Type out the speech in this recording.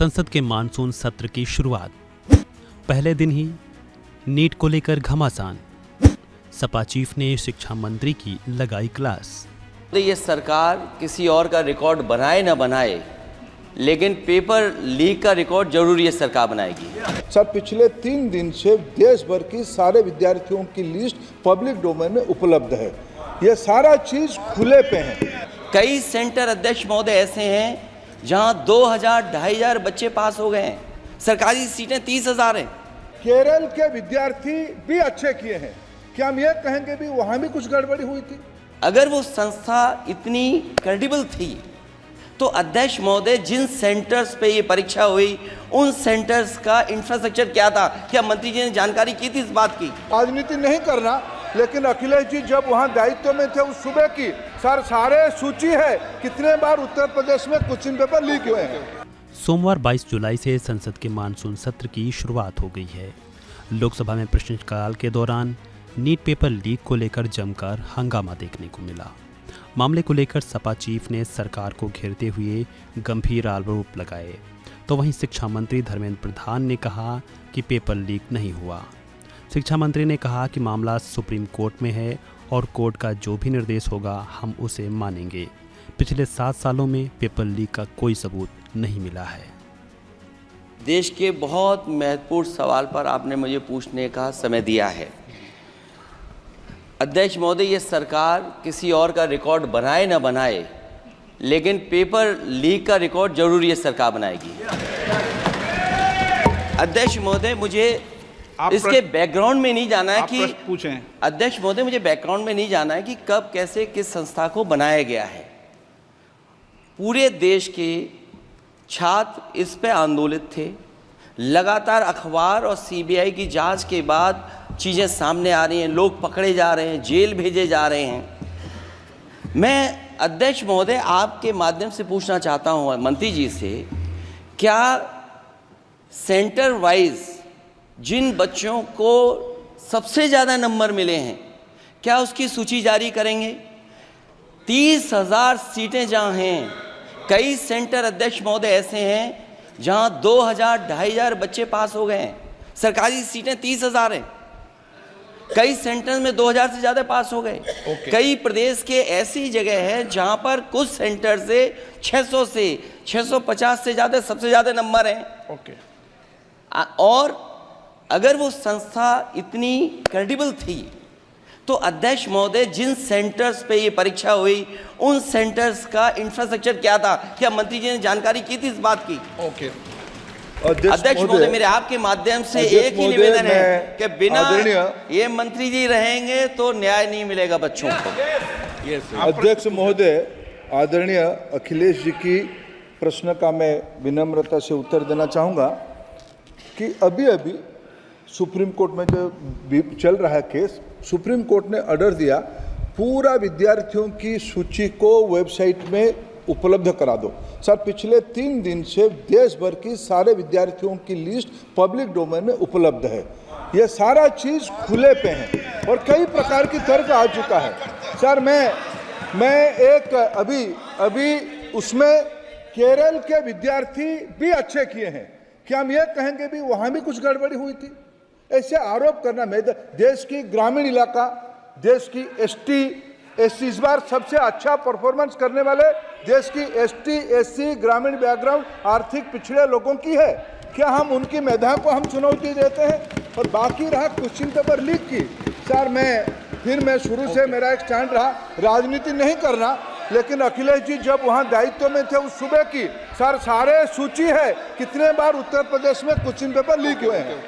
संसद के मानसून सत्र की शुरुआत। पहले दिन ही नीट को लेकर घमासान। सपा चीफ ने शिक्षा मंत्री की लगाई क्लास। ये सरकार किसी और का रिकॉर्ड बनाए ना बनाए, लेकिन पेपर लीक का रिकॉर्ड जरूर ये सरकार बनाएगी। सर, पिछले 3 दिन से देश भर की सारे विद्यार्थियों की लिस्ट पब्लिक डोमेन में उपलब्ध है। ये सारा चीज खुले पे है। कई सेंटर अध्यक्ष महोदय ऐसे हैं जहां 2000-2500 बच्चे पास हो गए हैं। सरकारी सीटें 30,000 हैं। केरल के विद्यार्थी भी अच्छे किए हैं। क्या हम ये कहेंगे भी वहां भी कुछ गड़बड़ी हुई थी? अगर वो संस्था इतनी क्रेडिबल थी तो अध्यक्ष महोदय जिन सेंटर्स पे ये परीक्षा हुई उन सेंटर्स का इंफ्रास्ट्रक्चर क्या था? क्या मंत्री जी ने जानकारी की थी इस बात की? राजनीति नहीं करना, लेकिन अखिलेश जी जब वहां दायित्व में थे उस सुबह की सर सारे सूची है कितने बार उत्तर प्रदेश में क्वेश्चन पेपर लीक हुए हैं। सोमवार 22 जुलाई से संसद के मानसून सत्र की शुरुआत हो गई है। लोकसभा में प्रश्नकाल के दौरान नीट पेपर लीक को लेकर जमकर हंगामा देखने को मिला। मामले को लेकर सपा चीफ ने सरकार को घेरते हुए गंभीर आरोप लगाए, तो वहीं शिक्षा मंत्री धर्मेंद्र प्रधान ने कहा कि पेपर लीक नहीं हुआ। शिक्षा मंत्री ने कहा कि मामला सुप्रीम कोर्ट में है और कोर्ट का जो भी निर्देश होगा हम उसे मानेंगे। पिछले 7 सालों में पेपर लीक का कोई सबूत नहीं मिला है। देश के बहुत महत्वपूर्ण सवाल पर आपने मुझे पूछने का समय दिया है। अध्यक्ष महोदय, ये सरकार किसी और का रिकॉर्ड बनाए ना बनाए, लेकिन पेपर लीक का रिकॉर्ड जरूर ये सरकार बनाएगी। अध्यक्ष महोदय, मुझे इसके बैकग्राउंड में नहीं जाना है कि पूछें। अध्यक्ष महोदय, मुझे बैकग्राउंड में नहीं जाना है कि कब कैसे किस संस्था को बनाया गया है। पूरे देश के छात्र इस पे आंदोलित थे। लगातार अखबार और सीबीआई की जांच के बाद चीज़ें सामने आ रही हैं, लोग पकड़े जा रहे हैं, जेल भेजे जा रहे हैं। मैं अध्यक्ष महोदय आपके माध्यम से पूछना चाहता हूं मंत्री जी से, क्या सेंटर वाइज जिन बच्चों को सबसे ज़्यादा नंबर मिले हैं, क्या उसकी सूची जारी करेंगे? 30,000 सीटें जहाँ हैं, कई सेंटर अध्यक्ष महोदय ऐसे हैं जहाँ 2000-2500 बच्चे पास हो गए हैं। सरकारी सीटें 30,000 हैं। कई सेंटर में 2000 से ज़्यादा पास हो गए। कई प्रदेश के ऐसी जगह है जहाँ पर कुछ सेंटर से 600 से 650 से ज़्यादा सबसे ज़्यादा नंबर हैं। और अगर वो संस्था इतनी क्रेडिबल थी तो अध्यक्ष महोदय जिन सेंटर्स पे ये परीक्षा हुई उन सेंटर्स का इंफ्रास्ट्रक्चर क्या था? क्या मंत्री जी ने जानकारी की थी इस बात की? अध्यक्ष महोदय, मेरे आपके माध्यम से एक ही निवेदन है कि बिना ये मंत्री जी रहेंगे तो न्याय नहीं मिलेगा बच्चों को। अध्यक्ष महोदय, आदरणीय अखिलेश जी की प्रश्न का मैं विनम्रता से उत्तर देना चाहूँगा कि अभी सुप्रीम कोर्ट में जो चल रहा है केस, सुप्रीम कोर्ट ने ऑर्डर दिया पूरा विद्यार्थियों की सूची को वेबसाइट में उपलब्ध करा दो। सर, पिछले 3 दिन से देश भर की सारे विद्यार्थियों की लिस्ट पब्लिक डोमेन में उपलब्ध है। ये सारा चीज खुले पे है और कई प्रकार की तर्क आ चुका है। सर, मैं एक अभी उसमें केरल के विद्यार्थी भी अच्छे किए हैं। क्या हम ये कहेंगे भी वहां भी कुछ गड़बड़ी हुई थी? ऐसे आरोप करना, मैं देश की ग्रामीण इलाका, देश की एसटी एससी इस बार सबसे अच्छा परफॉर्मेंस करने वाले देश की एसटी एससी ग्रामीण बैकग्राउंड आर्थिक पिछड़े लोगों की है। क्या हम उनकी मेधा को हम चुनौती देते हैं? और बाकी रहा क्वेश्चन पेपर लीक की, सर मैं शुरू से मेरा एक स्टैंड रहा, राजनीति नहीं करना, लेकिन अखिलेश जी जब वहां दायित्व में थे उस सुबह की सर सारे सूची है कितने बार उत्तर प्रदेश में क्वेश्चन पेपर लीक हुए हैं।